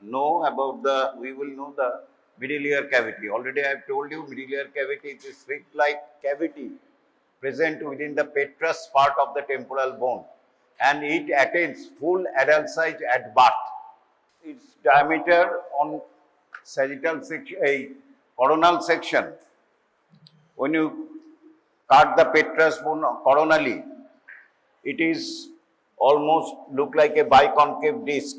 know about we will know the middle ear cavity. Already I have told you middle ear cavity is a slit-like cavity present within the petrous part of the temporal bone, and it attains full adult size at birth. Its diameter on sagittal section, a coronal section, when you cut the petrous bone coronally, it is almost look like a biconcave disc.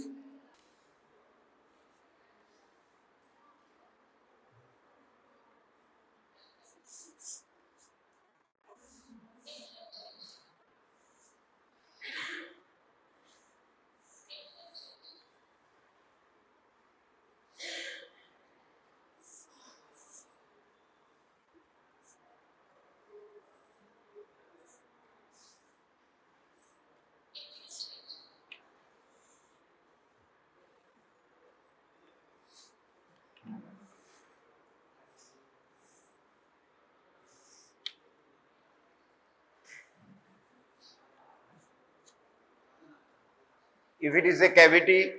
If it is a cavity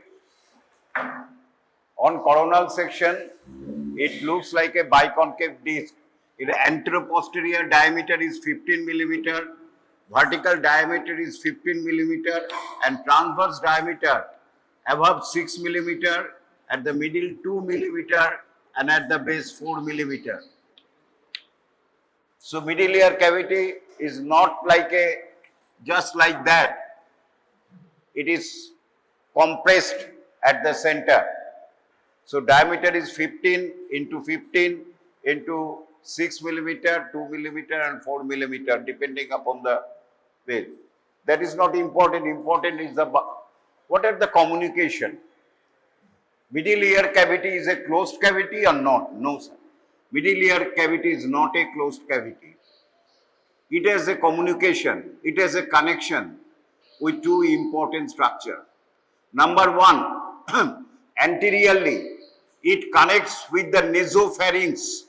on coronal section, it looks like a biconcave disc. Its anteroposterior diameter is 15 millimeter, vertical diameter is 15 millimeter, and transverse diameter above 6 millimeter, at the middle 2 millimeter, and at the base 4 millimeter. So middle ear cavity is not like a just like that. It is compressed at the center. So diameter is 15 into 6 millimeter, 2 millimeter, and 4 millimeter, depending upon the weight. That is not important. Important is what are the communication. Middle ear cavity is a closed cavity or not? No, sir. Middle ear cavity is not a closed cavity. It has a communication. It has a connection with two important structures. Number one, anteriorly, it connects with the nasopharynx.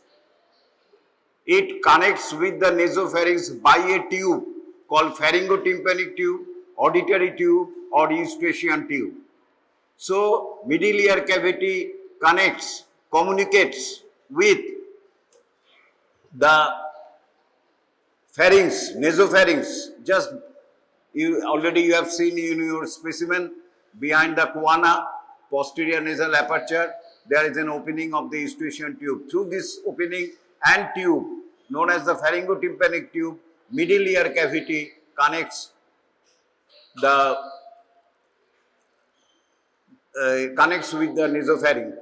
It connects with the nasopharynx by a tube called Pharyngotympanic tube, auditory tube, or Eustachian tube. So, middle ear cavity communicates with the pharynx, nasopharynx. Just you have seen in your specimen behind the choana, posterior nasal aperture, there is an opening of the Eustachian tube. Through this opening and tube, known as the Pharyngotympanic tube, middle ear cavity connects with the nasopharynx.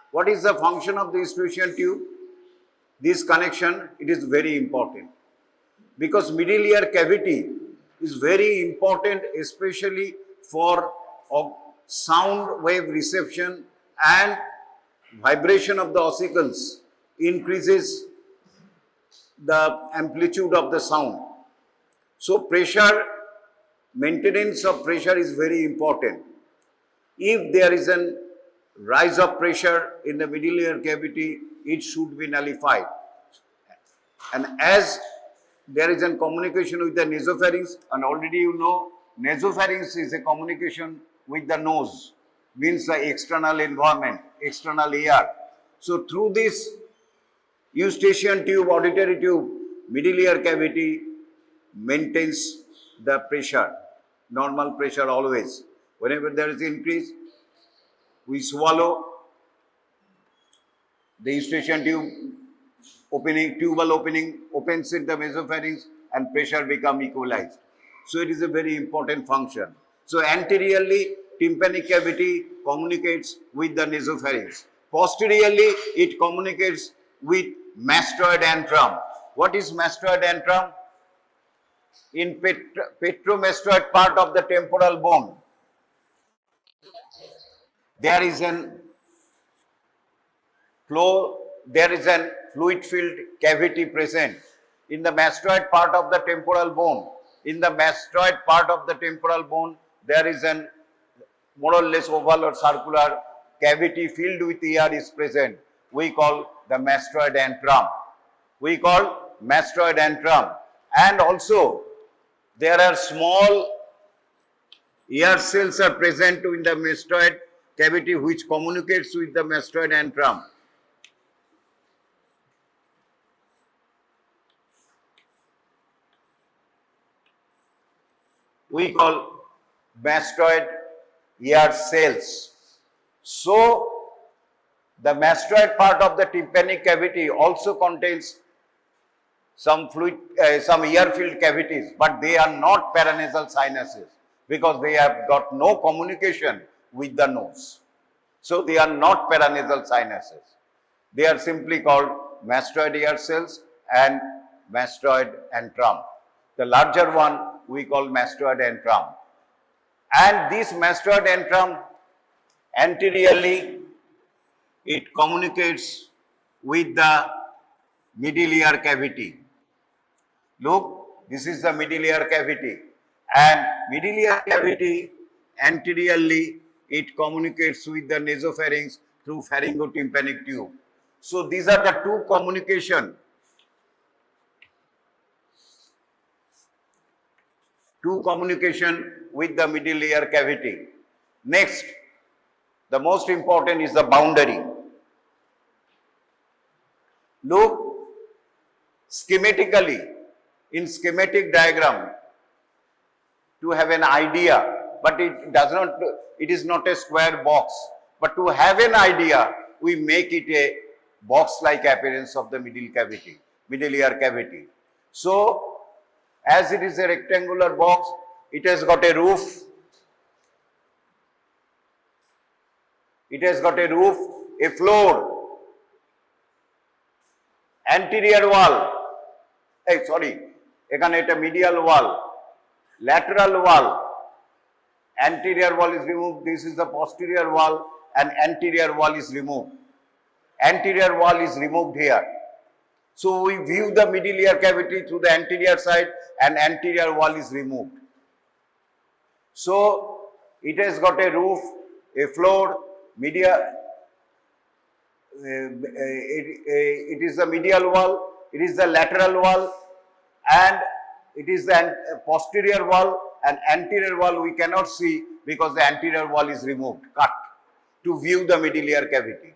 What is the function of the Eustachian tube? This connection, it is very important, because middle ear cavity is very important, especially for sound wave reception and vibration of the ossicles increases the amplitude of the sound. So pressure, maintenance of pressure is very important. If there is a rise of pressure in the middle ear cavity, it should be nullified. And as there is a communication with the nasopharynx, and already you know, nasopharynx is a communication with the nose, means the external environment, external air. So through this Eustachian tube, auditory tube, middle ear cavity maintains the pressure, normal pressure always. Whenever there is increase, we swallow, the Eustachian tube opening, tubal opening opens in the mesopharynx, and pressure become equalized. So it is a very important function. So anteriorly, tympanic cavity communicates with the nasopharynx. Posteriorly, it communicates with mastoid antrum. What is mastoid antrum? In petromastoid part of the temporal bone, there is an fluid-filled cavity present. In the mastoid part of the temporal bone, there is an more or less oval or circular cavity filled with air is present. We call the mastoid antrum. And also, there are small air cells are present in the mastoid cavity which communicates with the mastoid antrum. We call mastoid ear cells. So, the mastoid part of the tympanic cavity also contains some fluid, some ear-filled cavities, but they are not paranasal sinuses because they have got no communication with the nose. So, they are not paranasal sinuses. They are simply called mastoid ear cells and mastoid antrum. The larger one we call mastoid antrum. And this mastoid antrum anteriorly it communicates with the middle ear cavity. Look, this is the middle ear cavity, and middle ear cavity anteriorly it communicates with the nasopharynx through pharyngotympanic tube. So these are the two communication with the middle ear cavity. Next, the most important is the boundary. Look, schematically, in schematic diagram, to have an idea, but it is not a square box, but to have an idea, we make it a box-like appearance of the middle ear cavity. So, as it is a rectangular box, it has got a roof. It has got a roof, a floor, anterior wall, এখানে এটা medial wall, lateral wall, anterior wall is removed, this is the posterior wall and anterior wall is removed. Anterior wall is removed here. So we view the middle ear cavity through the anterior side and anterior wall is removed. So it has got a roof, a floor, medial, it is the medial wall, it is the lateral wall, and it is the posterior wall, and anterior wall we cannot see because the anterior wall is removed, cut, to view the middle ear cavity.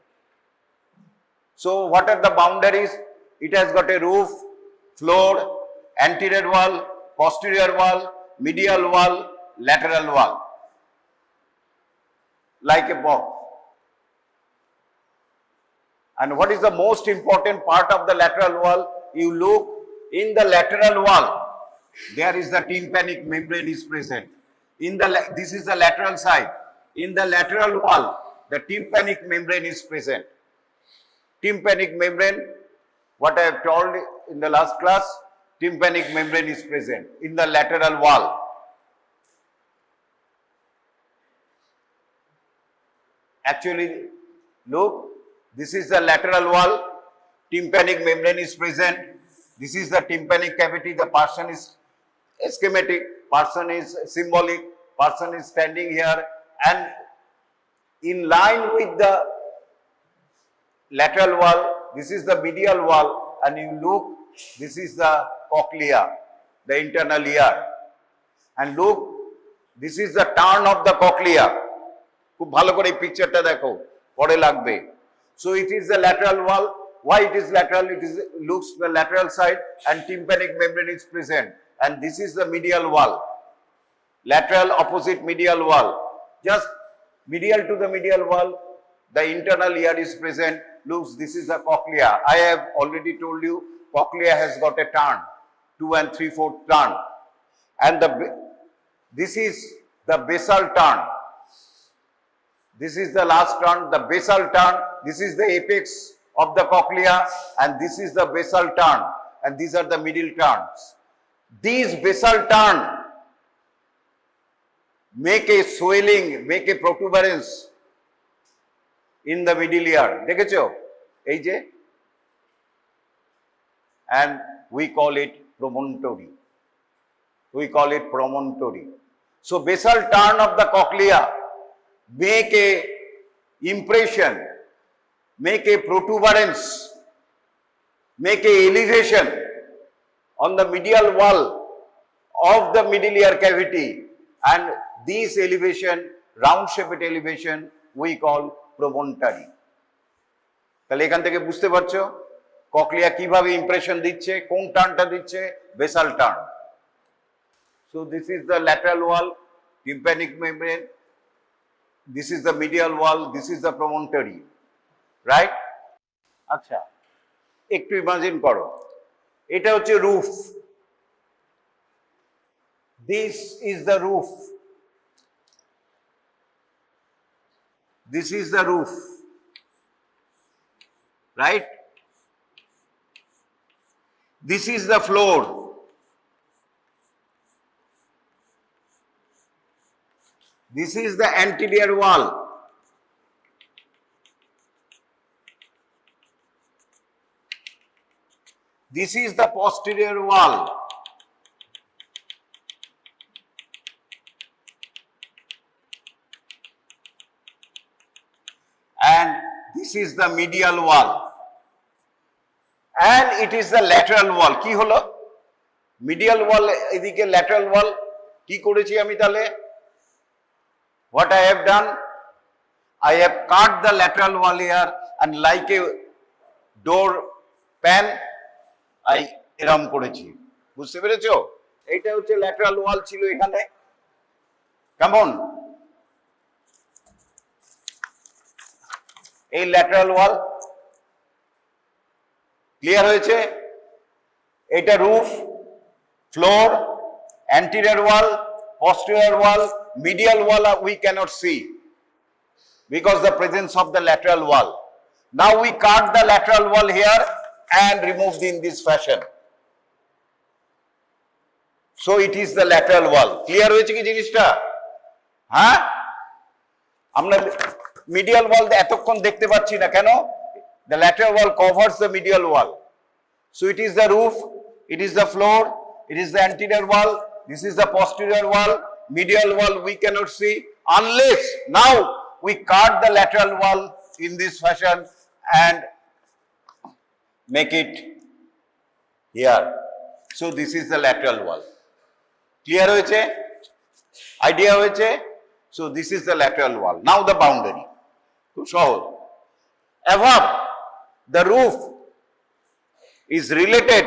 So what are the boundaries? It has got a roof, floor, anterior wall, posterior wall, medial wall, lateral wall, like a box. And what is the most important part of the lateral wall? You look in the lateral wall, there is the tympanic membrane is present. This is the lateral side. In the lateral wall, the tympanic membrane is present. Tympanic membrane, what I have told in the last class, tympanic membrane is present in the lateral wall. Actually, look, this is the lateral wall, tympanic membrane is present. This is the tympanic cavity, the person is schematic, person is symbolic, person is standing here, and in line with the lateral wall, this is the medial wall, and you look, this is the cochlea, the internal ear, and look, this is the turn of the cochlea. খুব ভালো করে এই পিকচারটা দেখো, পরে লাগবে. So it is the lateral wall. Why it is lateral? It is looks the lateral side and tympanic membrane is present, and this is the medial wall. Lateral opposite medial wall. Just medial to the medial wall, the internal ear is present. Looks, this is the cochlea. I have already told you, cochlea has got a turn, 2 and 3/4 turn, and this is the basal turn. This is the last turn, the basal turn. This is the apex of the cochlea, and this is the basal turn, and these are the middle turns. These basal turn make a swelling, make a protuberance in the middle ear. দেখেছো এই যে, and we call it promontory. We call it promontory. So basal turn of the cochlea make a impression, make a protuberance, make a elevation on the medial wall of the middle ear cavity, and this elevation, round shaped elevation, we call promontory. তাহলে এখান থেকে বুঝতে পারছো cochlea কিভাবে impression দিচ্ছে, কোন টার্নটা দিচ্ছে, basal turn. So this is the lateral wall, tympanic membrane. This is the medial wall, this is the promontory, right? আচ্ছা, একটু ইমাজিন করো, এটা হচ্ছে roof, this is the roof, this is the roof, right? This is the floor, this is the anterior wall, this is the posterior wall, and this is the medial wall, and it is the lateral wall. কি হলো? medial wall এদিকে lateral wall, কি করেছি আমি তাহলে? What I have done? I have cut the lateral wall here and like a door pan I এরম করেছি, বুঝতে পেরেছো? এইটা হচ্ছে lateral wall ছিল এখানে, কেমন? এই ল্যাটারাল ওয়াল ক্লিয়ার হয়েছে? এটা roof, floor, anterior wall, posterior wall, medial wall we cannot see because the presence of the lateral wall. Now we cut the lateral wall here and removed in this fashion. So it is the lateral wall. Clear হয়েছে কি জিনিসটা? হ্যাঁ, আমরা medial wall এতক্ষণ দেখতে পাচ্ছি না কেন? The lateral wall covers the medial wall. So it is the roof, it is the floor, it is the anterior wall, this is the posterior wall, medial wall we cannot see unless now we cut the lateral wall in this fashion and make it here. So this is the lateral wall. Clear হয়েছে? Idea হয়েছে? So this is the lateral wall. Now the boundary. খুব সহজ। Above the roof is related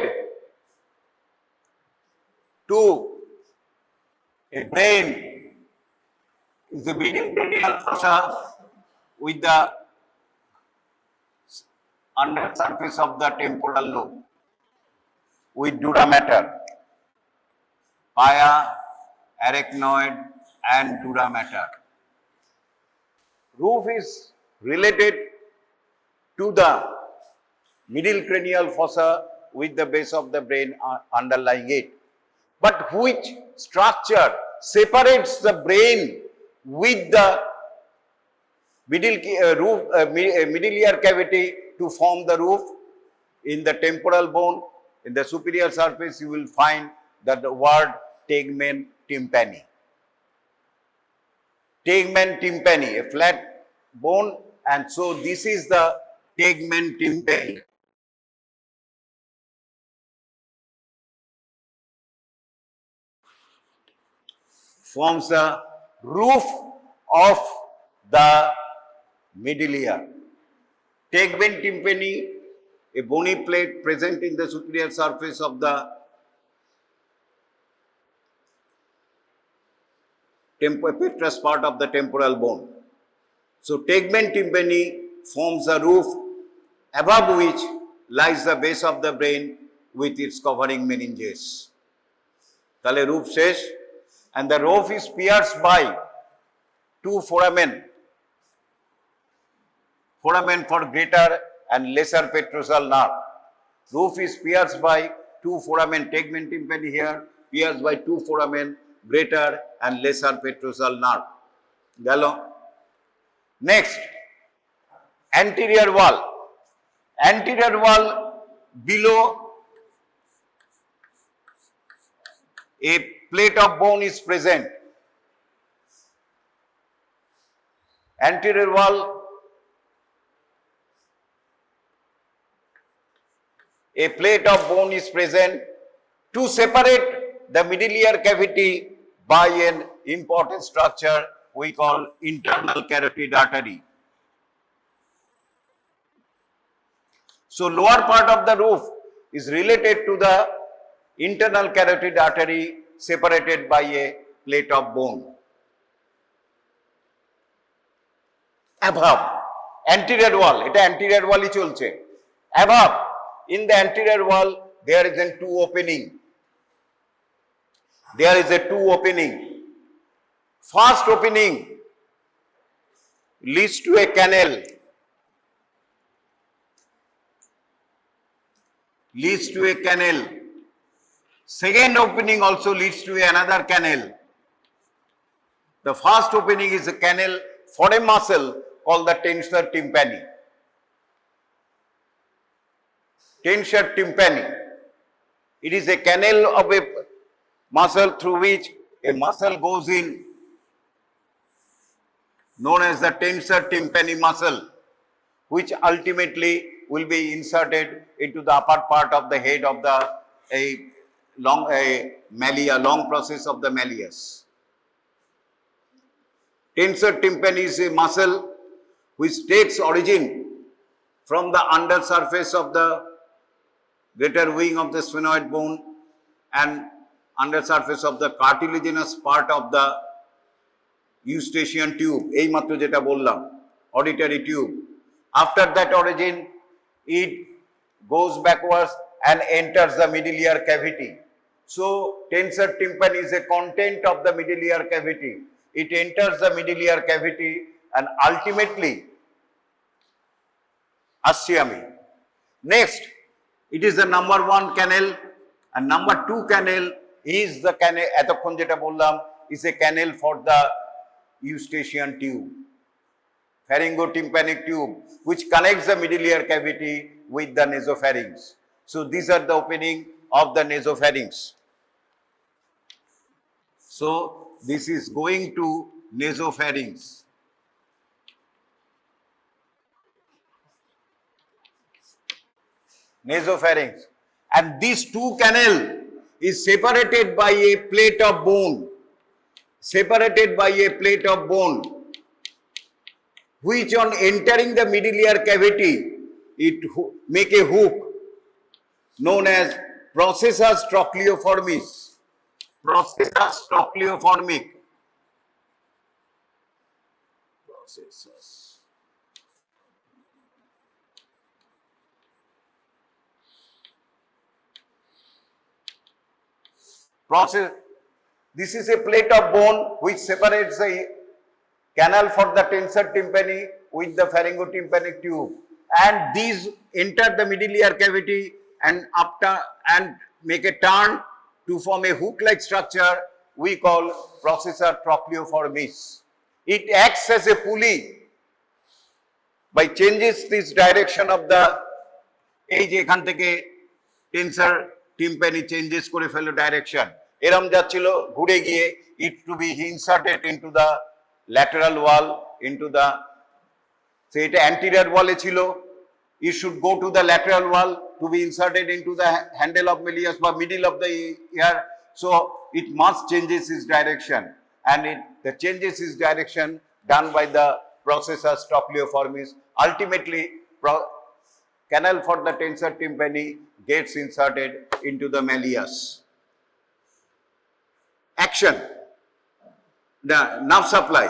to a brain, is the medial cranial fossa with the under surface of the temporal lobe with dura mater, pia, arachnoid and dura mater. Roof is related to the middle cranial fossa with the base of the brain underlying it. But which structure separates the brain with the middle ear cavity to form the roof? In the temporal bone, in the superior surface, you will find that the word tegmen tympani. Tegmen tympani, a flat bone, and so this is the tegmen tympani. Forms the roof of the middle ear. Tegmen tympani, a bony plate present in the superior surface of the petrous part of the temporal bone. So tegmen tympani forms a roof above which lies the base of the brain with its covering meninges. তাহলে roof শেষ, and the roof is pierced by two foramen for greater and lesser petrosal nerve. Roof is pierced by two foramen, tegmen tympani here, pierced by two foramen, greater and lesser petrosal nerve. গেল। Next, anterior wall. Anterior wall below a plate of bone is present. Anterior wall, a plate of bone is present to separate the middle ear cavity by an important structure we call internal carotid artery. So lower part of the roof is related to the internal carotid artery separated by a plate of bone. Above, anterior wall, এটা anterior wall ই চলছে. Above, in the anterior wall, there is a two opening. There is a two opening. First opening leads to a canal. Leads to a canal. Second opening also leads to another canal. The first opening is a canal for a muscle called the tensor tympani. Tensor tympani. It is a canal of a muscle through which a muscle goes in, known as the tensor tympani muscle, which ultimately will be inserted into the upper part of the head of the long process of the malleus. Tensor tympani is a muscle which takes origin from the undersurface of the greater wing of the sphenoid bone and undersurface of the cartilaginous part of the Eustachian tube, এই মাত্র যেটা বললাম, auditory tube. After that origin, it goes backwards and enters the middle cavity. So, tensor tympani is a content of the middle cavity. It enters the middle cavity and ultimately, আসছি আমি. Next, it is the number 1 canal and number 2 canal is the canal, এতক্ষণ যেটা বললাম, is a canal for the Eustachian tube, Pharyngotympanic tube, which connects the middle cavity with the nasopharynx. So these are the opening of the nasopharynx. So this is going to nasopharynx. Nasopharynx. And these two canal is separated by a plate of bone. Separated by a plate of bone, which on entering the middle cavity, it make a hook known as processus trochleoformis. Processus trochleoformic. Processus. This is a plate of bone which separates the canal for the tensor tympani with the pharyngotympanic tube, and these enter the middle cavity and make a turn to form a hook-like structure we call processus trochleoformis. It acts as a pulley by changes this direction of the এই যে এখান থেকে tensor tympani changes করে ফেলো direction. এরম যাচ্ছিল ঘুরে গিয়ে it to be inserted into the lateral wall, into the, so এটা anterior wall এ ছিল, it should go to the lateral wall to be inserted into the handle of malleus বা middle of the ear. So it must changes its direction, and the changes its direction done by the processus trochleoformis. Ultimately, canal for the tensor tympani gets inserted into the malleus. Action. The nerve supply.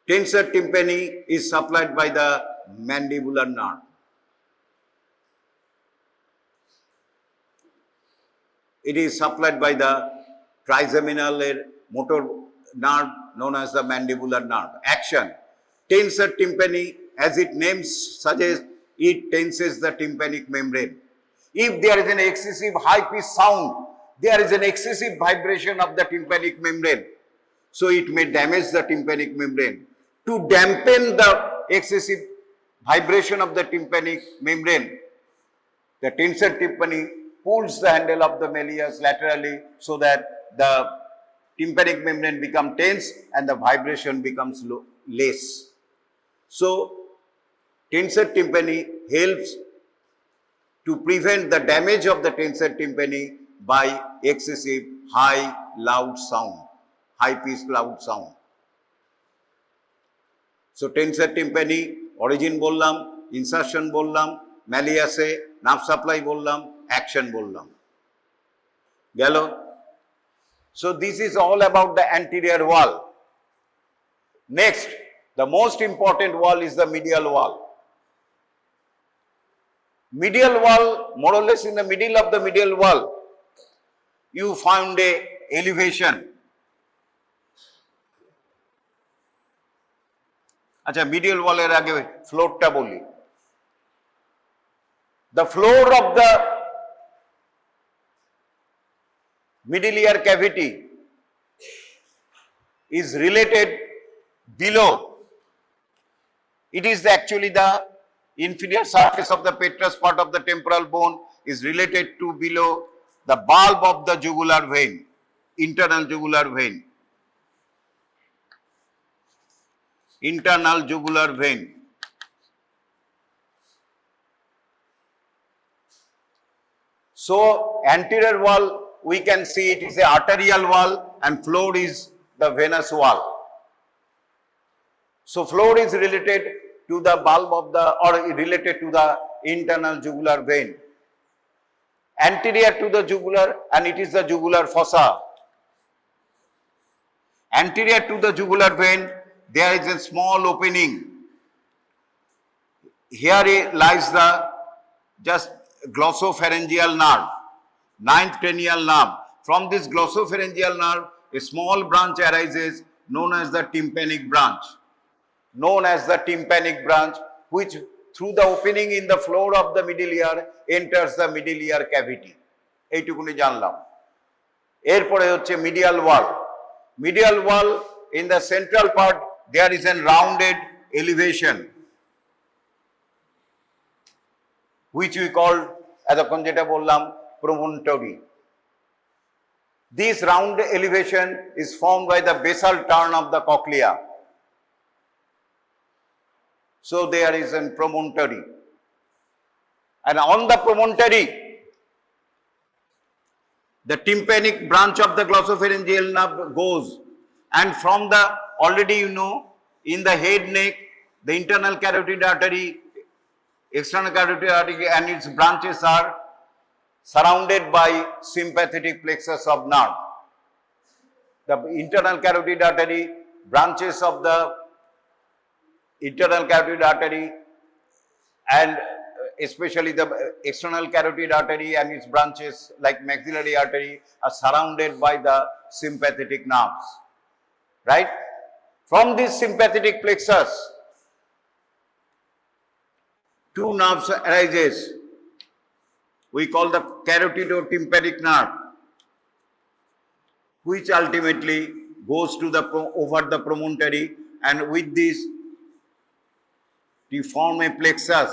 Tensor tympani is supplied by the mandibular nerve. It is supplied by the trigeminal motor nerve known as the mandibular nerve. Action. Tensor tympani, as its name suggests, it tenses the tympanic membrane. If there is an excessive high-pitched sound, there is an excessive vibration of the tympanic membrane. So it may damage the tympanic membrane. To dampen the excessive vibration of the tympanic membrane, the tensor tympani pulls the handle of the malleus laterally so that the tympanic membrane becomes tense and the vibration becomes less. So tensor tympani helps to prevent the damage of the tensor tympani by excessive high loud sound, high pitched loud sound. So tensor tympani, origin বললাম, insertion বললাম, malleus এ nerve supply বললাম, action বললাম। গেল? So this is all about the anterior wall. Next, the most important wall is the medial wall. Medial wall, more or less in the middle of the medial wall, you found a elevation. আচ্ছা, medial wall এর আগে ফ্লোরটা বলি। The floor of the middle ear cavity is related below. It is actually the inferior surface of the petrous part of the temporal bone is related to below the bulb of the jugular vein, internal jugular vein. Internal jugular vein. So anterior wall, we can see it is a arterial wall and floor is the venous wall. So floor is related to the bulb of the, or related to the internal jugular vein. Anterior to the jugular, and it is the jugular fossa. Anterior to the jugular vein, there is a small opening. Here lies the just glossopharyngeal nerve, 9th cranial nerve. From this glossopharyngeal nerve, a small branch arises known as the tympanic branch. Known as the tympanic branch, which through the opening in the floor of the middle ear enters the middle ear cavity. এইটুকুনি জানলাম। এরপরে হচ্ছে medial wall. Medial wall, in the central part, there is a rounded elevation, which we call, এতক্ষণ যেটা বললাম, promontory. This round elevation is formed by the basal turn of the cochlea. So there is a promontory. And on the promontory, the tympanic branch of the glossopharyngeal nerve goes. And from the, already you know, in the head neck, the internal carotid artery, external carotid artery and its branches are surrounded by sympathetic plexus of nerve. The internal carotid artery, branches of the internal carotid artery and especially the external carotid artery and its branches like maxillary artery are surrounded by the sympathetic nerves, right? From this sympathetic plexus, two nerves arises. We call the carotidotympanic nerve, which ultimately goes to the over the promontory, and with this to form a plexus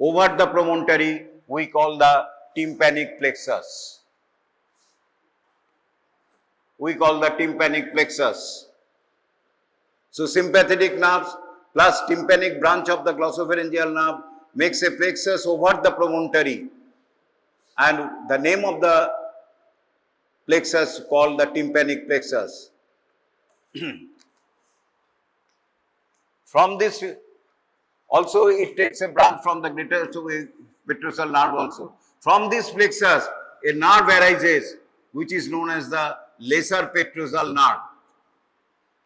over the promontory, we call the tympanic plexus. We call the tympanic plexus. So sympathetic nerves plus tympanic branch of the glossopharyngeal nerve makes a plexus over the promontory, and the name of the plexus called the tympanic plexus. From this, also it takes a branch from the greater petrosal nerve also. From this plexus, a nerve arises which is known as the lesser petrosal nerve.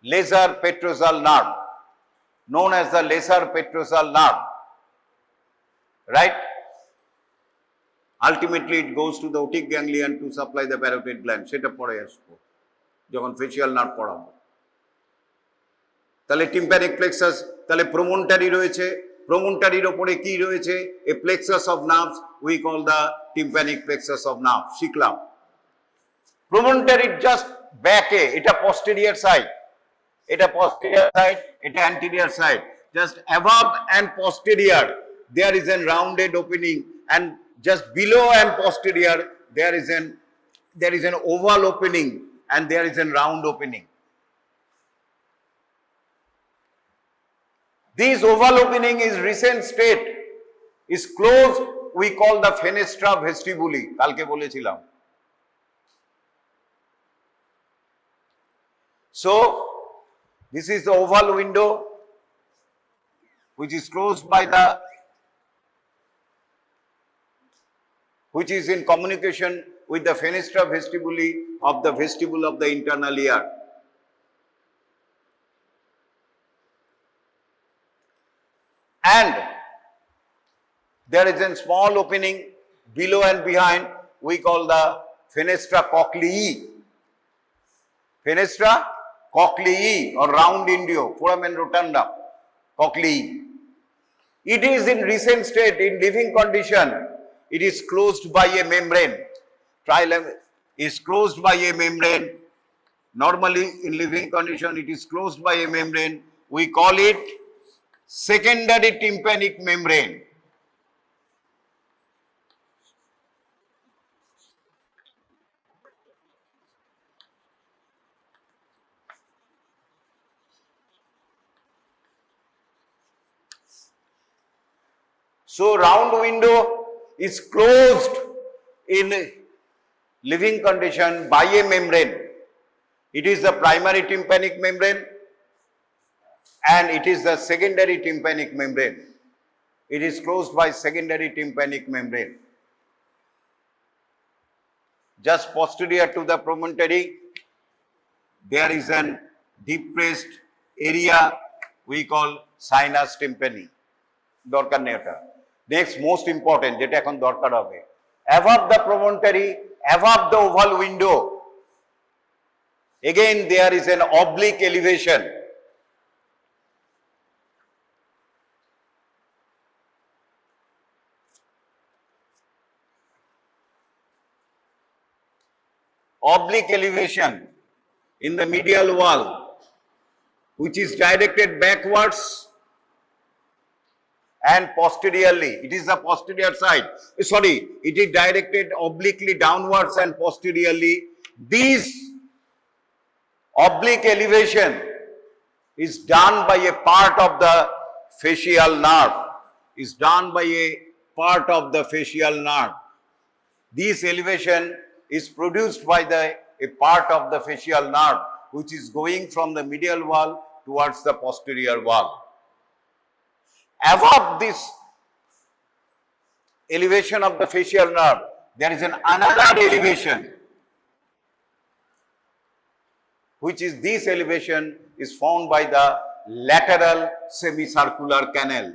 Lesser petrosal nerve, known as the lesser petrosal nerve, right? Ultimately it goes to the otic ganglion to supply the parotid gland. সেটা পরে আসবো যখন facial nerve পড়াবো। তাহলে tympanic plexus, তাহলে promontory রয়েছে, promontoryর উপরে কি রয়েছে? A plexus of nerves, we call the tympanic plexus of nerve. শিখলাম। promontory just back এ, এটা posterior side, এটা posterior side, এটা anterior side. Just above and posterior, there is a rounded opening, and just below and posterior, there is an oval opening, and there is a round opening. This oval opening is recent state, is closed, we call the fenestra vestibuli. কালকে বলেছিলাম। So This is the oval window which is closed by the, which is in communication with the fenestra vestibuli of the vestibule of the internal ear. And there is a small opening below and behind, we call the fenestra cochlei. Fenestra cochlei or round indio, foramen rotunda, cochlei. It is in recent state, in living condition, it is closed by a membrane. Trilemma is closed by a membrane. Normally in living condition, it is closed by a membrane. We call it secondary tympanic membrane. So round window is closed in living condition by a membrane. It is the primary tympanic membrane and it is the secondary tympanic membrane. It is closed by secondary tympanic membrane. Just posterior to the promontory, there is an depressed area we call sinus tympani. Dorkar neyi eta. Next, most important, jeta ekhon dorkar hobe. Above the promontory, above the oval window, again there is an oblique elevation. Oblique elevation in the medial wall, which is directed backwards and posteriorly. It is the posterior side. Sorry, it is directed obliquely downwards and posteriorly. This oblique elevation is done by a part of the facial nerve. Is done by a part of the facial nerve. This elevation is produced by a part of the facial nerve which is going from the medial wall towards the posterior wall. Above this elevation of the facial nerve, there is another elevation, which is this elevation is found by the lateral semicircular canal.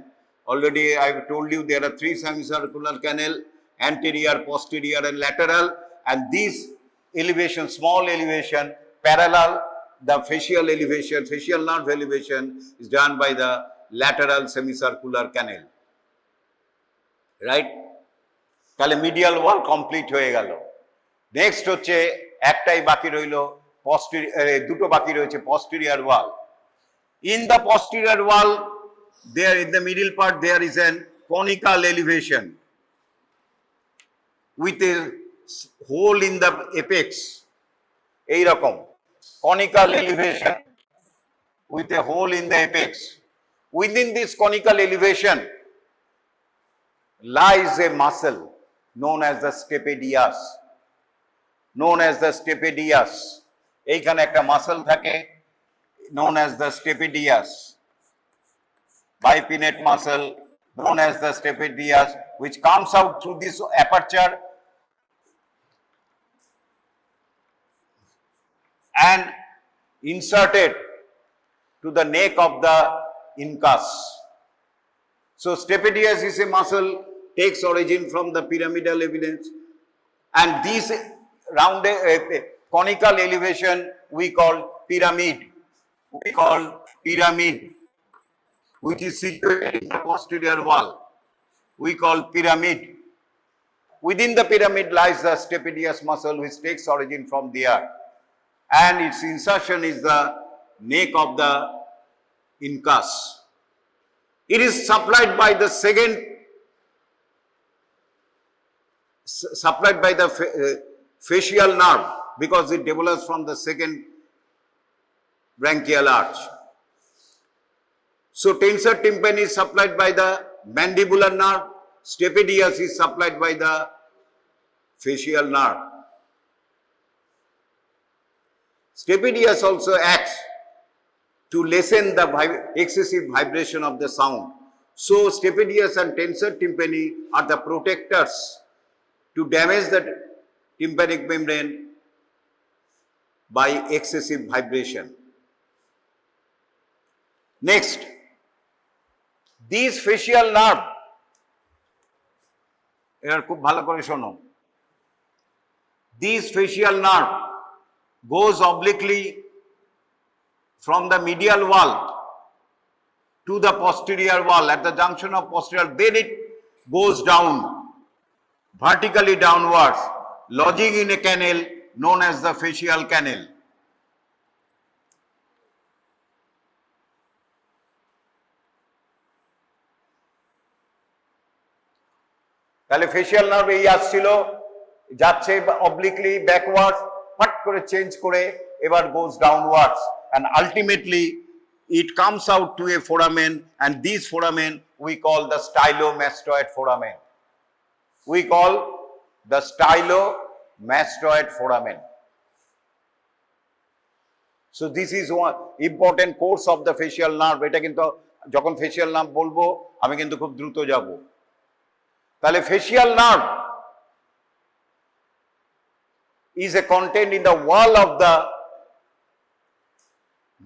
Already I have told you there are three semicircular canal, anterior, posterior and lateral, and this elevation, small elevation, parallel the facial elevation, facial nerve elevation is done by the lateral semicircular canal. Right? তাহলে medial wall complete হয়ে গেল। Next হচ্ছে একটাই বাকি রইলো দুটো বাকি রয়েছে posterior wall. In the posterior wall, there in the middle part there is an conical elevation with a hole in the apex. এই রকম conical elevation with a hole in the apex. Within this conical elevation lies a muscle known as the stapedius. Known as the stapedius. এইখানে একটা muscle থাকে known as the stapedius. Bipinnate muscle known as the stapedius, which comes out through this aperture and inserted to the neck of the incus. So stapedius is a muscle, takes origin from the pyramidal evidence, and this round conical elevation we call pyramid. We call pyramid, which is situated in the posterior wall. We call pyramid. Within the pyramid lies the stapedius muscle, which takes origin from there, and its insertion is the neck of the incus. It is supplied by the facial nerve because it develops from the second branchial arch. So tensor tympani is supplied by the mandibular nerve, stapedius is supplied by the facial nerve. Stapedius also acts to lessen the excessive vibration of the sound. So Stapedius and Tensor tympani are the protectors to damage the tympanic membrane by excessive vibration. Next, these facial nerve, these facial nerve goes obliquely from the medial wall to the posterior wall at the junction of posterior, then it goes down, vertically downwards, lodging in a canal known as the facial canal. তাহলে facial nerve এই আসছিল, যাচ্ছে অবলিকলি backwards, ফট করে change করে এবার গোজ downwards, and ultimately it comes out to a foramen, and these foramen we call the stylomastoid foramen. We call the stylomastoid foramen. So this is one important course of the facial nerve. এটা কিন্তু যখন facial nerve বলবো আমি কিন্তু খুব দ্রুত যাব। তাহলে facial nerve is a content in the wall of the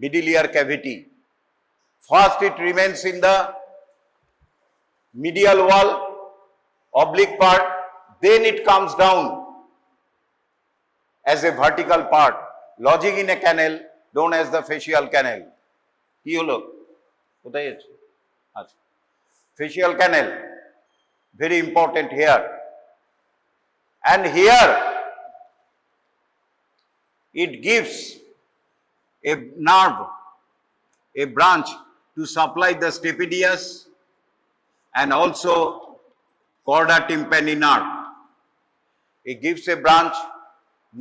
medial cavity. First it remains in the medial wall, oblique part, then it comes down as a vertical part, lodging in a canal known as the facial canal. কি হলো? কোথায় আছে? আচ্ছা, facial canal, very important here. And here it gives a nerve, a branch to supply the Stapedius and also Chorda tympani nerve. It gives a branch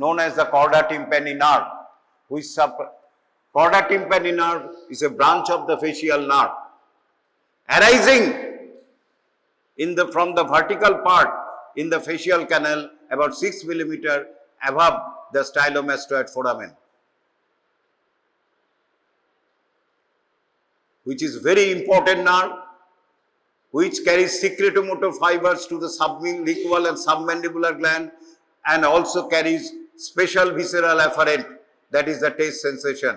known as the Chorda tympani nerve, which Chorda tympani nerve is a branch of the facial nerve arising from the vertical part in the facial canal about 6 millimeter above the stylomastoid foramen, which is very important nerve, which carries secretomotor fibers to the sublingual and submandibular gland, and also carries special visceral afferent, that is the taste sensation.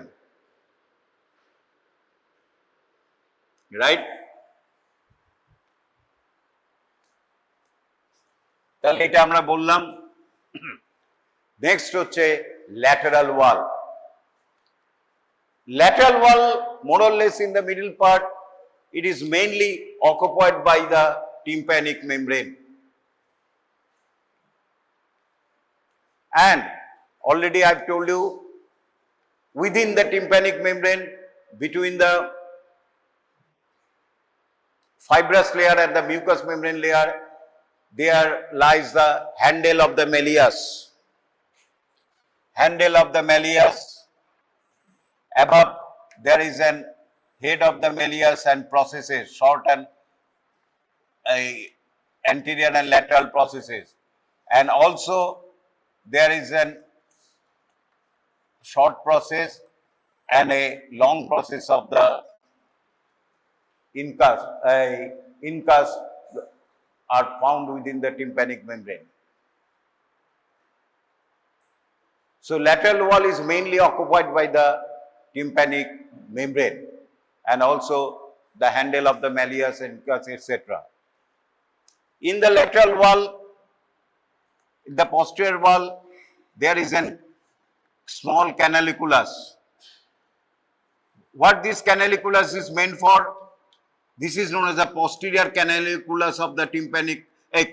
Right? তাহলে এটা আমরা বললাম। Next হচ্ছে lateral wall. Lateral wall, more or less in the middle part, it is mainly occupied by the tympanic membrane. And already I have told you, within the tympanic membrane, between the fibrous layer and the mucous membrane layer, there lies the handle of the malleus. Handle of the malleus. Above there is an head of the malleus and processes, short and anterior and lateral processes. And also there is an short process and a long process of the incus. Incus are found within the tympanic membrane. So lateral wall is mainly occupied by the tympanic membrane and also the handle of the malleus and incus, etc. In the lateral wall, in the posterior wall, there is a small canaliculus. What this canaliculus is meant for? This is known as the posterior canaliculus of the tympanic,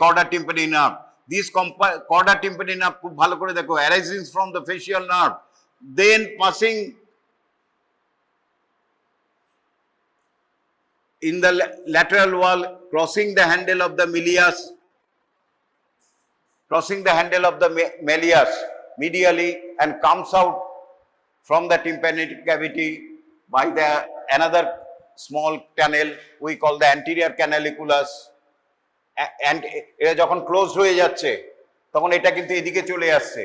Chorda tympani nerve. This Chorda tympani nerve, খুব ভালো করে দেখো, arises from the facial nerve, then passing in the lateral wall, crossing the handle of the malleus, medially, and comes out from the tympanic cavity by the another small canal we call the anterior canaliculus, and এটা যখন close হয়ে যাচ্ছে তখন এটা কিন্তু এদিকে চলে আসছে,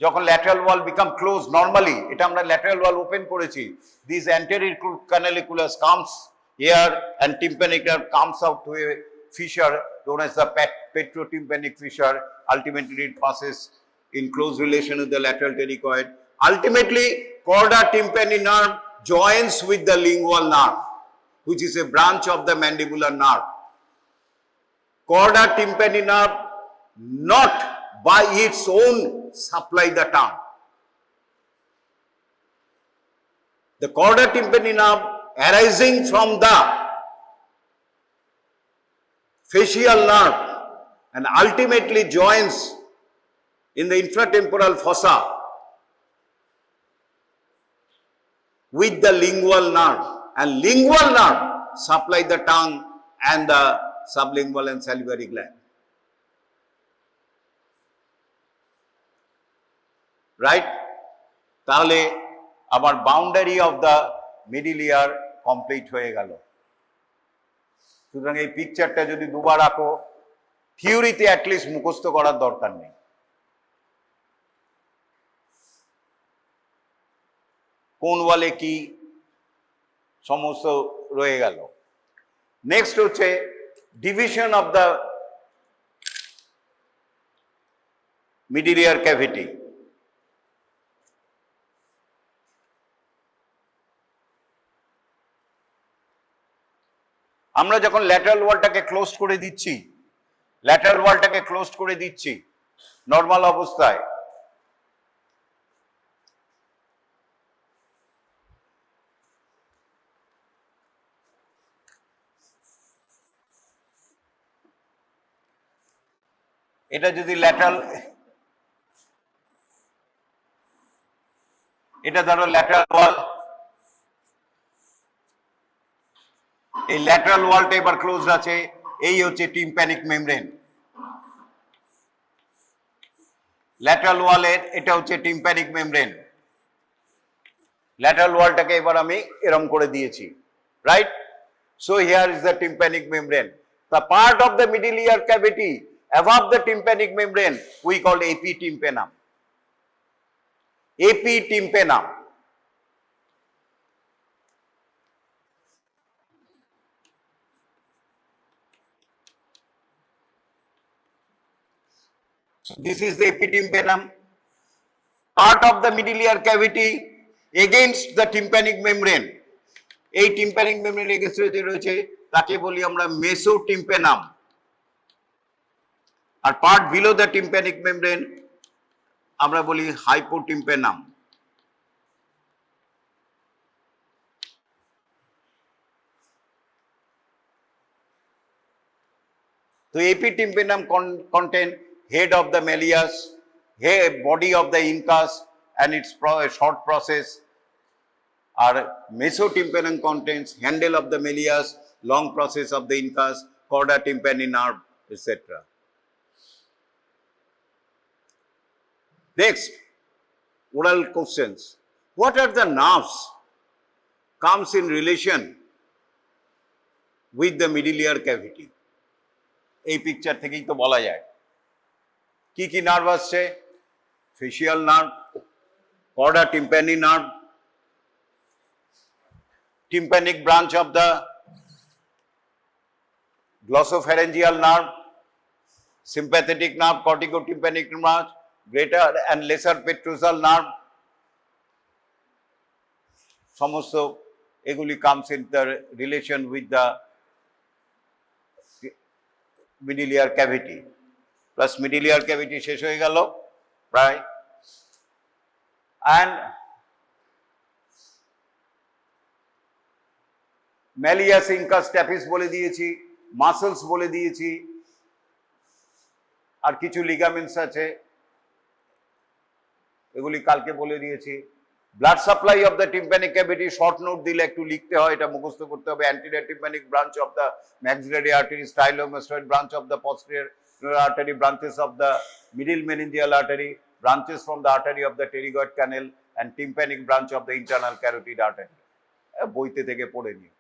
যখন lateral wall become close normally, এটা আমরা ল্যাটারাল ওয়াল ওপেন করেছি, this anterior canaliculus comes here and tympanic nerve comes out to a fissure known as the petrotympanic fissure. Ultimately it passes in close relation with the lateral pterygoid. Ultimately chorda tympani nerve joins with the lingual nerve, which is a branch of the mandibular nerve. Chorda tympani nerve not by its own supply the tongue. The chorda tympani nerve arising from the facial nerve and ultimately joins in the infratemporal fossa with the lingual nerve, and lingual nerve supply the tongue and the sublingual and salivary gland. Right? তাহলে আমার boundary of the middle ear complete হয়ে গেল। সুতরাং এই পিকচারটা যদি দুবার আঁকো, থিওরিতে অ্যাটলিস্ট মুখস্থ করার দরকার নেই। কোন ওয়ালে কি সমস্ত রয়ে গেল। নেক্সট হচ্ছে division of the middle ear cavity. আমরা যখন ল্যাটারাল ওয়ালটাকে ক্লোজ করে দিচ্ছি, নর্মাল অবস্থায়, এটা যদি ল্যাটারাল, এটা ধরো ল্যাটারাল ওয়াল, এই ল্যাটারাল ওয়ালটা এবার ক্লোজ আছে, এই হচ্ছে টিম্প্যানিক মেমব্রেন। ল্যাটারাল ওয়ালের এটা হচ্ছে টিম্প্যানিক মেমব্রেন। ল্যাটারাল ওয়ালটাকে এবার আমি এরম করে দিয়েছি, right? So here is the tympanic membrane. The part of the middle ear cavity above the tympanic membrane we call epitympanum. Epitympanum. This is the epitympanum, part of the middle ear cavity against the tympanic membrane. এই tympanic membrane against রয়েছে, তাকে বলি আমরা mesotympanum। আর part below the tympanic membrane আমরা বলি hypotympanum. তো epitympanum contain head of the malleus, body of the incus and its short process. Our mesotympanum contains handle of the malleus, long process of the incus, chorda tympani nerve, etc. Next, oral questions. What are the nerves comes in relation with the middle ear cavity? এই picture থেকেই তো বলা যায় কি কি nerve আসছে। Facial nerve, chorda tympani nerve, tympanic branch of the glossopharyngeal nerve, sympathetic nerve, corticotympanic nerve, greater and lesser petrosal nerve, সমস্ত এগুলি comes in the relation with the middle ear cavity. Plus middle ear cavity শেষ হয়ে গেল প্রায়। and malleus incus stapes বলে দিয়েছি, muscles বলে দিয়েছি, আর কিছু লিগামেন্টস আছে, এগুলি কালকে বলে দিয়েছি। Blood supply of the tympanic cavity short note দিলে একটু লিখতে হয়, এটা মুখস্থ করতে হবে। Anterior tympanic branch of the maxillary artery, stylomastoid branch of the posterior artery, branches of the middle meningeal artery, branches from the artery of the pterygoid canal and tympanic branch of the internal carotid artery. বইতে থেকে পড়ে নিই।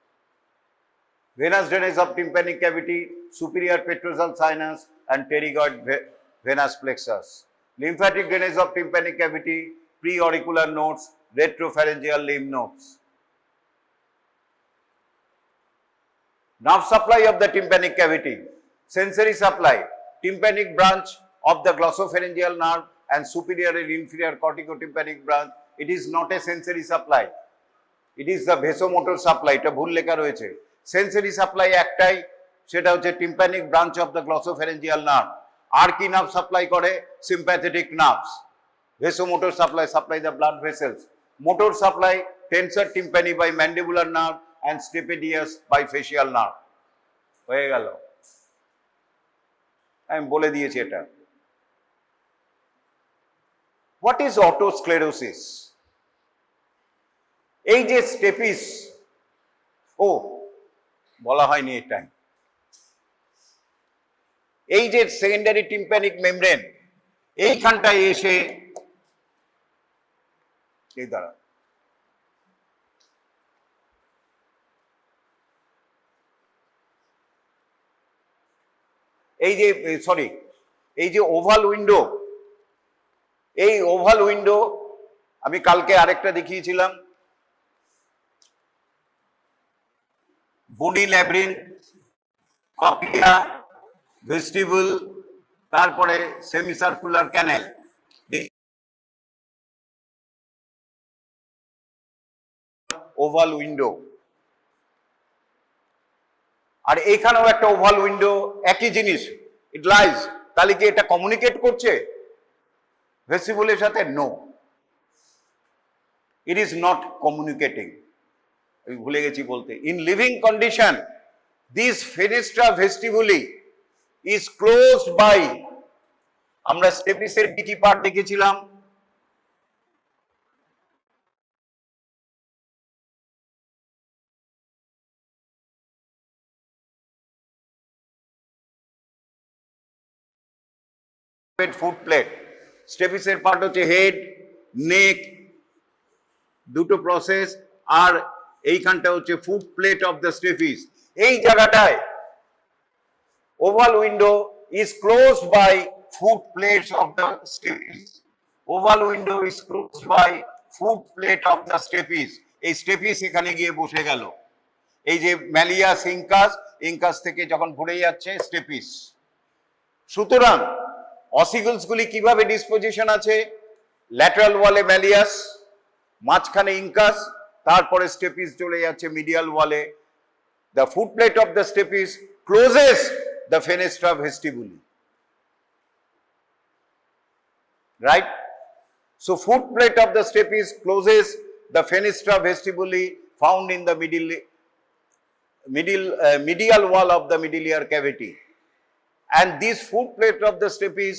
venous drainage of tympanic cavity, superior petrosal sinus and pterygoid venous plexus. lymphatic drainage of tympanic cavity, preauricular nodes, retropharyngeal lymph nodes. Nerve supply of the tympanic cavity, sensory supply, tympanic branch of the glossopharyngeal nerve and superior and inferior corticotympanic branch. It is not a sensory supply. It is the vasomotor supply. এটা ভুল লেখা রয়েছে। Sensory supply একটাই, সেটা হচ্ছে tympanic branch of the glossopharyngeal nerve. আর কি nerve supply করে? Sympathetic nerves. Vasomotor supply the blood vessels. Motor supply tensor tympani by mandibular nerve and stapedius by facial nerve. হয়ে গেল, আমি বলে দিয়েছি এটা। What is otosclerosis? এই যে স্টেপিস, ও বলা হয়নি এটাই, এই যে সেকেন্ডারি টিম্প্যানিক মেমব্রেন এইখানটায় এসে এই দ্বারা এই যে সরি এই যে ওভাল উইন্ডো, এই ওভাল উইন্ডো আমি কালকে আরেকটা দেখিয়েছিলাম, বডি ল্যাব্রিন, কপিয়া, ভেস্টিবুল, তারপরে সেমিসার্কুলার ক্যানেল, ওভাল উইন্ডো। আর এইখানেও একটা ওভাল উইন্ডো, একই জিনিস, ইট লাইজ। তাহলে কি এটা কমিউনিকেট করছে ভেস্টিবুলের সাথে? No, it is not communicating. আমি ভুলে গেছি বলতে। In living condition this fenestra vestibuli is closed by, আমরা স্টেপিসের কি পার্ট দেখেছিলাম? ফুট প্লেট, স্টেপিসের পার্ট হচ্ছে হেড, নেক, দুটো প্রসেস, আর এইখানটা হচ্ছে foot plate of the stapes. এই জায়গাটায় oval window is closed by foot plates of the stapes. Oval window is closed by foot plate of the stapes. এই stapes এখানে গিয়ে বসে গেল। এই যে ম্যালিয়াস ইনকাস, ইনকাস থেকে যখন ঘুরে যাচ্ছে স্টেপিস। সুতরাং অসিকলস গুলি কিভাবে ডিসপোজিশন আছে? ল্যাটারাল ওয়ালে ম্যালিয়াস, মাঝখানে ইনকাস, তারপরে স্টেপিস চলে যাচ্ছে মিডিয়াল ওয়ালে। The foot plate of the stapes closes the fenestra vestibuli, right? So foot plate of the stapes closes the fenestra vestibuli found in the medial wall of the medullary cavity. And this foot plate of the stapes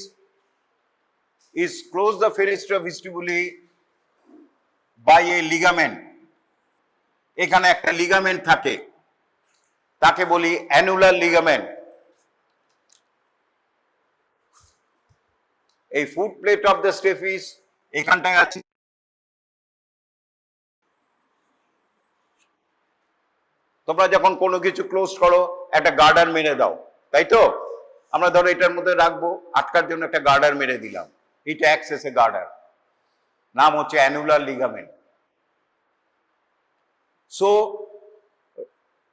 is close the fenestra vestibuli by a ligament. এখানে একটা ligament থাকে, তাকে বলি annular ligament. এই foot plate of the stapes এখানটায় আছে। তোমরা যখন কোনো কিছু ক্লোজ করো একটা গার্ডার মেরে দাও, তাই তো? আমরা ধরো এটার মধ্যে রাখবো, আটকার জন্য একটা গার্ডার মেরে দিলাম, এটা অ্যাক্টস এস এ গার্ডার, নাম হচ্ছে annular ligament. So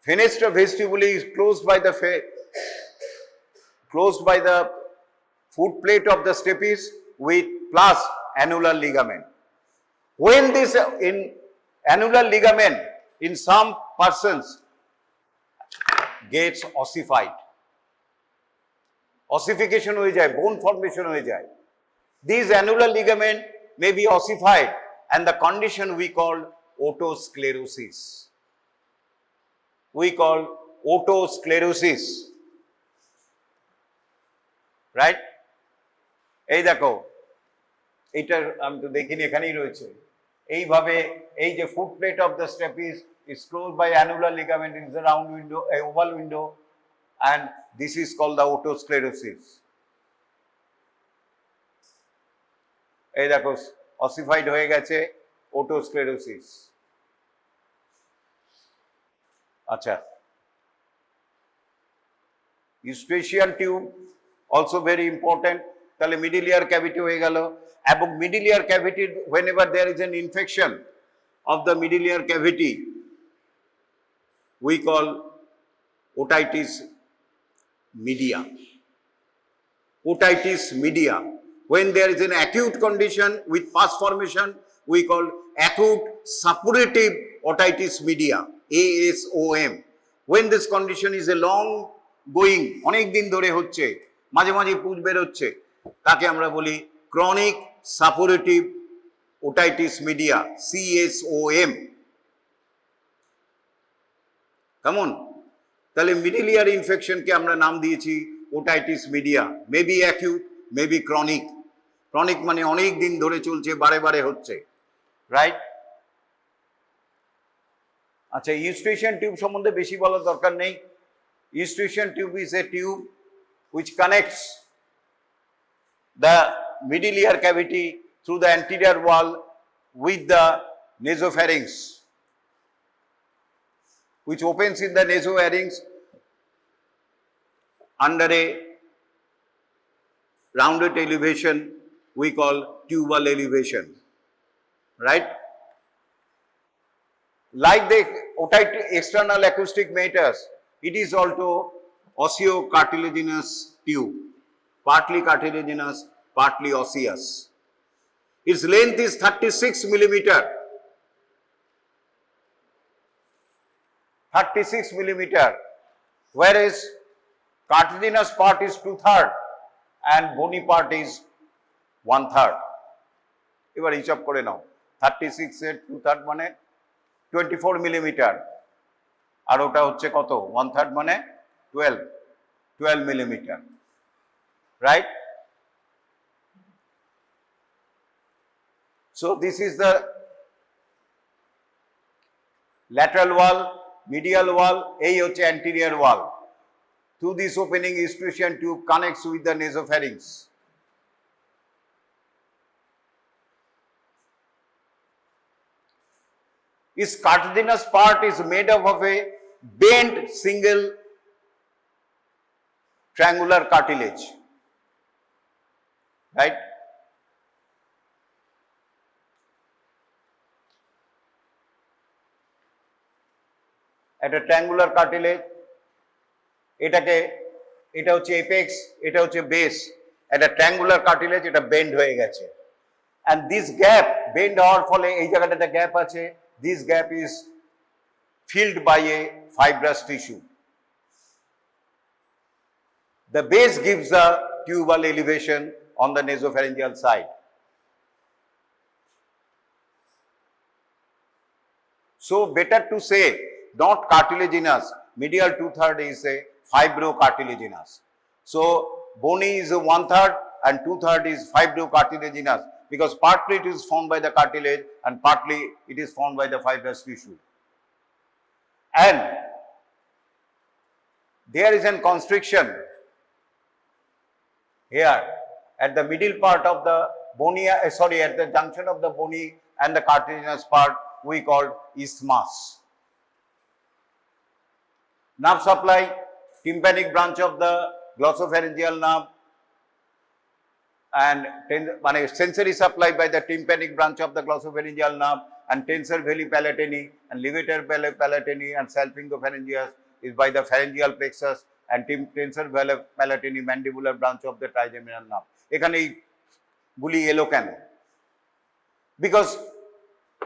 fenestra vestibuli is closed by the foot plate of the stapes with plus annular ligament. When this in annular ligament in some persons gets ossified, ossification হয়ে যায়, bone formation হয়ে যায়, these annular ligament may be ossified and the condition we call otosclerosis. We call otosclerosis, right? এই দেখো, এইটার আমি তো দেখিনি, এখানেই রয়েছে। এইভাবে এই যে foot plate of the stapes is closed by annular ligament in the round window, a oval window, and this is called the otosclerosis. এই দেখো ossified হয়ে গেছে, otosclerosis. আচ্ছা, Eustachian tube also very important. তাহলে মিডল ইয়ার ক্যাভিটি হয়ে গেল। এবং middle ear cavity, whenever there is an infection of the middle ear cavity, we call otitis media. Otitis media. When there is an acute condition with pus formation, we call acute suppurative otitis media, ASOM. When this condition is a long going, অনেক দিন ধরে হচ্ছে, মাঝে মাঝে পুঁজ বের হচ্ছে, তাকে আমরা বলি chronic suppurative otitis media, CSOM. কেমন? তাহলে মিডল ইয়ার ইনফেকশনকে আমরা নাম দিয়েছি otitis media, maybe acute, maybe chronic. Chronic মানে অনেক দিন ধরে চলছে, বারে বারে হচ্ছে, রাইট? আচ্ছা, ইউস্টেশিয়ান টিউব সম্বন্ধে বেশি বলার দরকার নেই। Eustachian tube is a tube which connects the middle ear cavity through the anterior wall with the nasopharynx, which opens in the nasopharynx under a rounded elevation we call tubal elevation, right? Like the otitis external acoustic meatus, it is also osseo-cartilaginous tube, partly cartilaginous, partly osseous. Its length is 36 millimeter. 36 millimeter, whereas cartilaginous part is 2/3 and bony part is 1/3. এবার হিসাব করে নাও, 36 এর 2/3 মানে 24 millimeter, আর ওটা হচ্ছে কত? 1/3 মানে 12 millimeter, right? So this is the lateral wall, medial wall, এই হচ্ছে anterior wall. Through this opening, Eustachian tube connects with the nasopharynx. Its cartilaginous part is made up of a bent single triangular cartilage, right? একটা triangular cartilage, এটা হচ্ছে apex, এটা হচ্ছে base, একটা triangular cartilage, এটা bend হয়ে গেছে। And this gap, bend হওয়ার ফলে এই জায়গাটা একটা গ্যাপ আছে, this gap is filled by a fibrous tissue. The base gives the tubal elevation on the nasopharyngeal side. So better to say not cartilaginous, medial 2/3 is a fibrocartilaginous. So bony is a 1/3 and 2/3 is fibrocartilaginous, because partly it is formed by the cartilage and partly it is formed by the fibrous tissue. And there is an constriction here at the middle part of the bony, at the junction of the bony and the cartilaginous part, we call isthmus. Nerve supply, tympanic branch of the glossopharyngeal nerve, and sensory supply by the tympanic branch of the glossopharyngeal nerve, and tensor veli palatini and levator veli palatini and salpingopharyngeus is by the pharyngeal plexus, and tensor veli palatini mandibular branch of the trigeminal nerve. এখানে গুলি এলো কেন? Because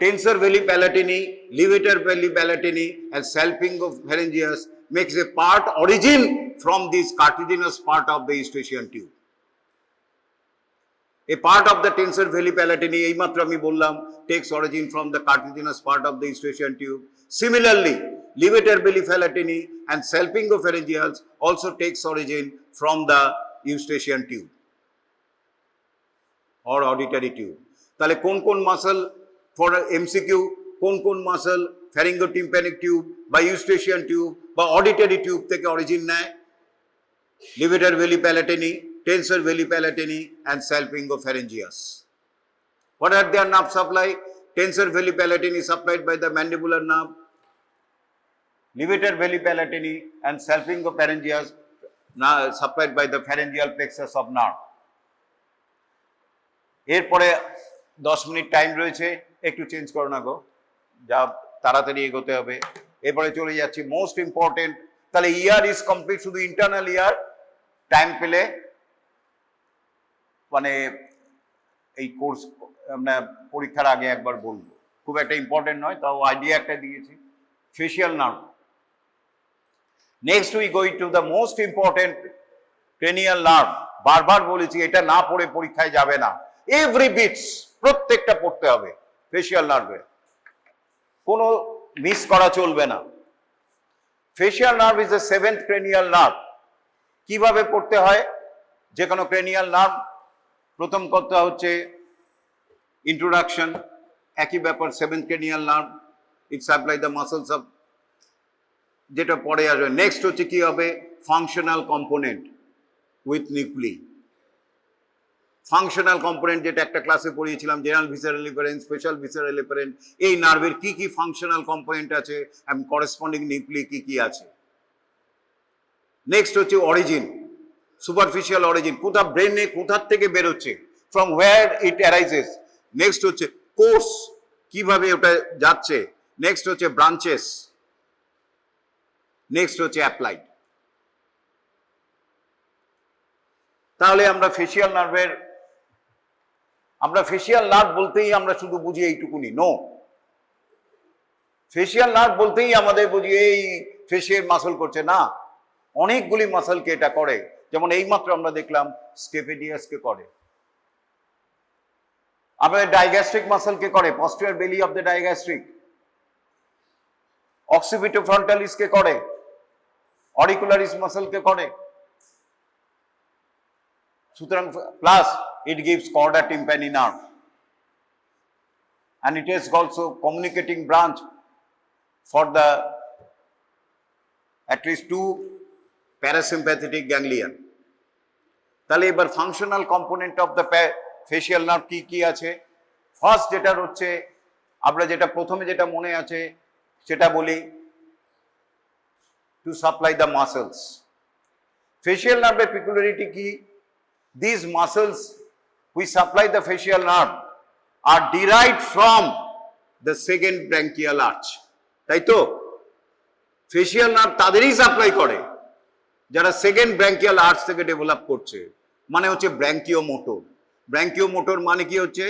tensor veli palatini, levator veli palatini and salpingopharyngeus makes a part origin from this cartilaginous part of the Eustachian tube. A part of the tensor veli palatini, এই মাত্র আমি বললাম, takes origin from the cartilaginous part of the Eustachian tube. Similarly, levator veli palatini and salpingopharyngeus also takes origin from the Eustachian tube or auditory tube. তাহলে কোন muscle for MCQ, কোন muscle Pharyngotympanic tube বা Eustachian tube বা auditory tube থেকে origin নেয়? levator veli palatini, tensor veli palatini and salpingopharyngeus. What are their nerve supply? Tensor veli palatini supplied by the mandibular nerve, levator veli palatini and salpingopharyngeus supplied by the pharyngeal plexus of nerve. এরপরে 10 minute time রয়েছে, একটু change করো না গো, যা তাড়াতাড়ি এগোতে হবে। এরপরে চলে যাচ্ছি মোস্ট ইম্পর্টেন্ট। তাহলে ইয়ার ইজ কমপ্লিট, শুধু ইন্টারনাল ইয়ার টাইম পেলে মানে এই কোর্স আমরা পরীক্ষার আগে একবার বলবো, খুব একটা ইম্পর্টেন্ট নয়, তাও আইডিয়া একটা দিয়েছি। Facial nerve. Next we going to the most important cranial nerve. বারবার বলেছি এটা না পড়ে পরীক্ষায় যাবে না, এভরি বিটস প্রত্যেকটা পড়তে হবে। ফেসিয়াল নার্ভে কোনো মিস করা চলবে না। Facial nerve is the 7th cranial nerve। কিভাবে পড়তে হয় যে কোনো ক্রেনিয়াল নার্ভ? প্রথম কথা হচ্ছে ইন্ট্রোডাকশন, একই ব্যাপার। 7th cranial nerve, it supply the muscles of, যেটা পরে আসবে। নেক্সট হচ্ছে কি হবে? Functional component with nuclei. Functional component যেটা একটা ক্লাসে পড়িয়েছিলাম, জেনারেল ভিসারাল এফারেন্স, স্পেশাল ভিসারাল এফারেন্স, এই নার্ভের কি কি ফাংশনাল কম্পোনেন্ট আছে এবং করেসপন্ডিং নিউক্লি কি কি আছে। নেক্সট হচ্ছে অরিজিন, সুপারফিশিয়াল অরিজিন, কোথা ব্রেনে কোথার থেকে বেরোচ্ছে, from where it arises. Next হচ্ছে কোর্স, কিভাবে ওটা যাচ্ছে। নেক্সট হচ্ছে ব্রাঞ্চেস। নেক্সট হচ্ছে অ্যাপ্লাইড। তাহলে আমরা ফেসিয়াল নার্ভ বলতেই আমরা শুধু বুঝি এইটুকুনি? নো, ফেসিয়াল নার্ভ বলতেই আমাদের বুঝি এই ফেসিয়াল মাসল করছে না, অনেকগুলি মাসলকে এটা করে। যেমন এইমাত্র আমরা দেখলাম স্টেপেডিয়াসকে করে, আমাদের ডাইগ্যাস্ট্রিক মাসলকে করে, পস্টেরিয়র বেলি অফ দ্য ডাইগ্যাস্ট্রিক, অক্সিপিটোফ্রন্টালিসকে করে, অরিকুলারিস মাসলকে করে। সুতরাং plus it gives Chorda Tympani nerve, and it is also communicating branch for the at least 2 parasympathetic ganglion. তাহলে এবার functional component of the facial nerve কি কি আছে? ফার্স্ট যেটা হচ্ছে, আমরা যেটা প্রথমে যেটা মনে আছে সেটা বলি, to supply the muscles. Facial নার্ভের পিকুলারিটি কি? These muscles which supply the facial nerve are derived from the second branchial arch. তাই তো? ফেসিয়াল নার্ভ তাদেরই সাপ্লাই করে যারা সেকেন্ড ব্র্যাঙ্কিয়াল আর্চ থেকে ডেভেলপ করছে, মানে হচ্ছে ব্র্যাঙ্কিওমোটর। ব্র্যাঙ্কিওমোটর মানে কি হচ্ছে?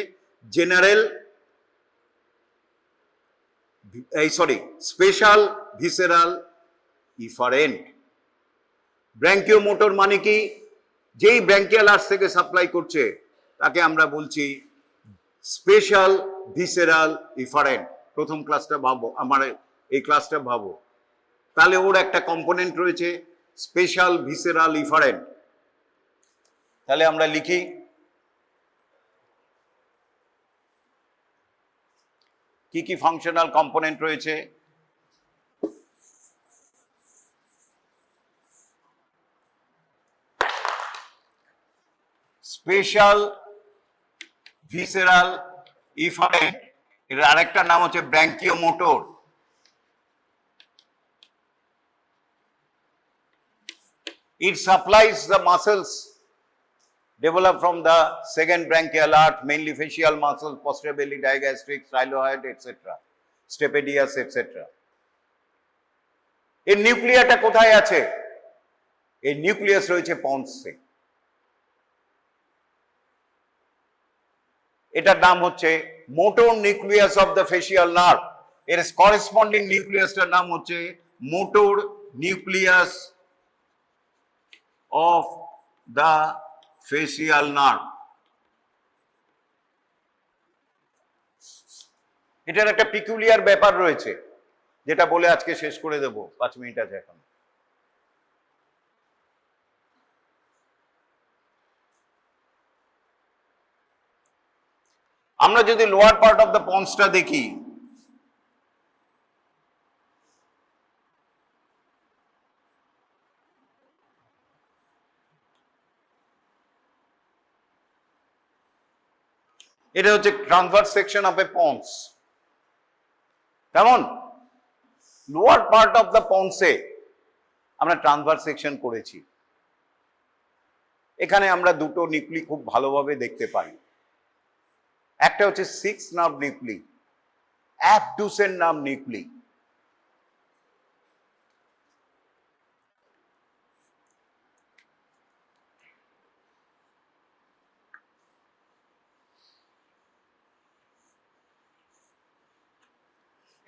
General special visceral efferent. Branchiomotor মানে কি? যেই ব্র্যাঙ্কিয়াল আর্চ থেকে সাপ্লাই করছে তাকে আমরা বলছি স্পেশাল ভিসেরাল ইফারেন্ট। প্রথম ক্লাসটা ভাবো, আমার এই ক্লাসটা ভাবো, তাহলে ওর একটা কম্পোনেন্ট রয়েছে স্পেশাল ভিসেরাল ইফারেন্ট। তাহলে আমরা লিখি কি কি ফাংশনাল কম্পোনেন্ট রয়েছে। স্পেশাল ভিসেরাল ইফারেন্ট, এর আরেকটা নাম হচ্ছে ব্র্যাঙ্কিওমোটর। It supplies the muscles developed from the second branchial arch, mainly facial muscles, posterior belly, digastric, styloid, etc., stapedius, etc. এর নিউক্লিয়াসটা কোথায় আছে? এই নিউক্লিয়াস রয়েছে পন্সে। এটার নাম হচ্ছে motor nucleus of the facial nerve. এর করেসপন্ডিং নিউক্লিয়াসটার নাম হচ্ছে motor nucleus of the facial nerve. এটার একটা পিকুলিয়ার ব্যাপার রয়েছে যেটা বলে আজকে শেষ করে দেব, 5 মিনিট আছে এখন। আমরা যদি লোয়ার পার্ট অফ দ্য পন্সটা দেখি, এটা হচ্ছে transverse section of A ponds. কেমন? লোয়ার পার্ট অফ দ্য পন্সে আমরা ট্রান্সভার্স সেকশন করেছি। এখানে আমরা দুটো নিউক্লি খুব ভালোভাবে দেখতে পাই। একটা হচ্ছে 6 nerve nuclei, abducens nerve nuclei.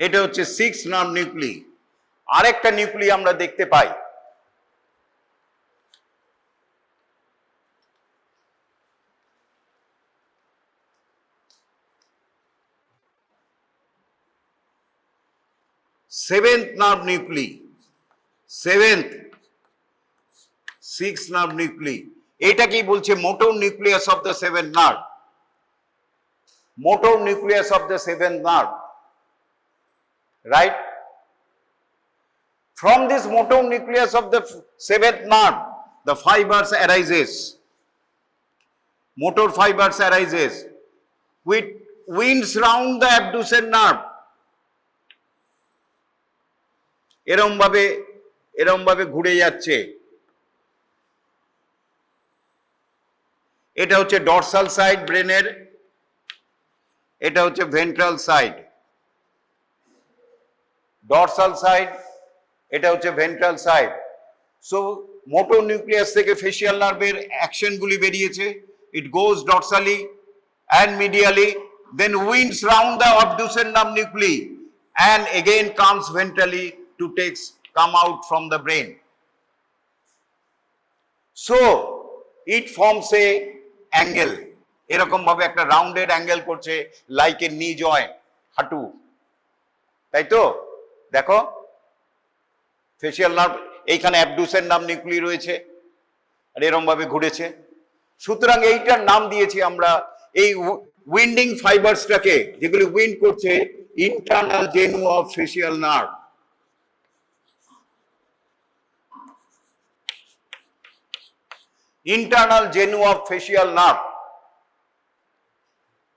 এটা হচ্ছে 6 নার্ভ নিউক্লি। আরেকটা নিউক্লি আমরা দেখতে পাই, seventh nerve nuclei, seventh 6 nerve nuclei. এটা কি বলছে? Motor nucleus of the seventh nerve, motor nucleus of the seventh nerve, right? From this motor nucleus of the seventh nerve, the fibers arises, motor fibers arises, which winds round the abducen nerve. এরম ভাবে ঘুরে যাচ্ছে। এটা হচ্ছে dorsal side ব্রেনের, এটা হচ্ছে ventral side. Dorsal side, এটা হচ্ছে ventral side. So motor nucleus থেকে ফেসিয়াল নার্ভের অ্যাকশনগুলি বেরিয়েছে। It goes dorsally and medially, then winds round the abducens nerve nuclei and again comes ventrally to come out from the brain. So it forms a angle, এরকম ভাবে একটা rounded angle করছে, like a knee joint, হাঁটু, তাই তো? দেখো facial nerve, এইখানে abducens nerve nuclei রয়েছে আর এরকম ভাবে ঘুরেছে। সুতরাং এইটার নাম দিয়েছি আমরা এই উইন্ডিং ফাইবারসটাকে, যেগুলি উইন্ড করছে, internal genu of facial nerve. Internal genu of facial nerve,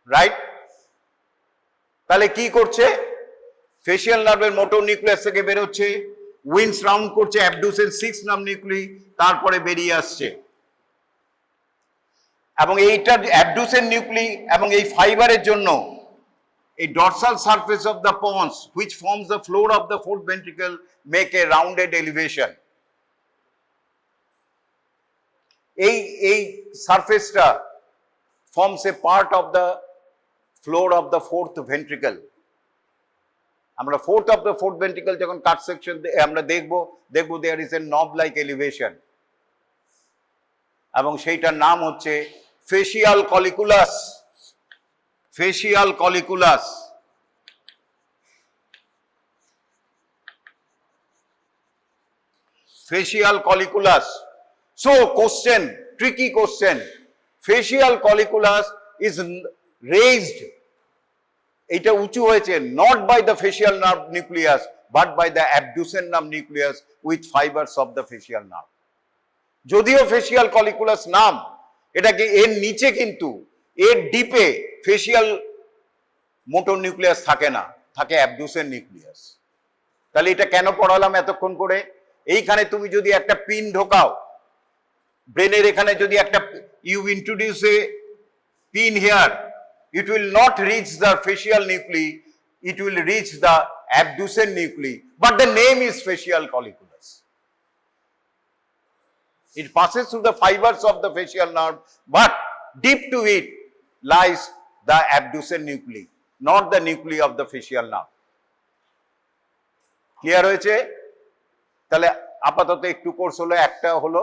right? তাহলে কি করছে? ফেসিয়াল নার্ভের মোটর নিউক্লিয়াস থেকে বেরোচ্ছে, উইন্ডস রাউন্ড করছে অ্যাবডুসেন 6 নার্ভ নিউক্লি, তারপরে বেরিয়ে আসছে। এবং এইটা অ্যাবডুসেন নিউক্লি এবং এই ফাইবারের জন্য এই dorsal surface of the pons which forms the floor of the fourth ventricle make a rounded elevation. এই সারফেসটা forms a part of the floor of the fourth ventricle. আমরা fourth of the fourth ventricle যখন cut section আমরা দেখবো there is a নব like elevation, এবং সেইটার নাম হচ্ছে facial colliculus. Facial colliculus. Facial colliculus. So question, tricky question, facial colliculus is raised, এটা উঁচু হয়েছে not by the facial nerve nucleus but by the abducens nerve nucleus with fibres of the facial nerve. যদিও facial colliculus নাম, এটাকে এর নিচে কিন্তু এর ডিপে ফেসিয়াল মোটর নিউক্লিয়াস থাকে না, থাকে অ্যাবডুসেন নিউক্লিয়াস। তাহলে এটা কেন পড়ালাম এতক্ষণ করে? এইখানে তুমি যদি একটা পিন ঢোকাও ব্রেনের, এখানে যদি একটা you introduce a pin here, it will not reach the facial nuclei, it will reach the abducen nuclei, but the name is facial colliculus. It passes through the fibers of the facial nerve, but deep to it lies the abducen nuclei, not the nuclei of the facial nerve. Clear হয়েছে? তাহলে আপাতত একটু course হলো, একটা হলো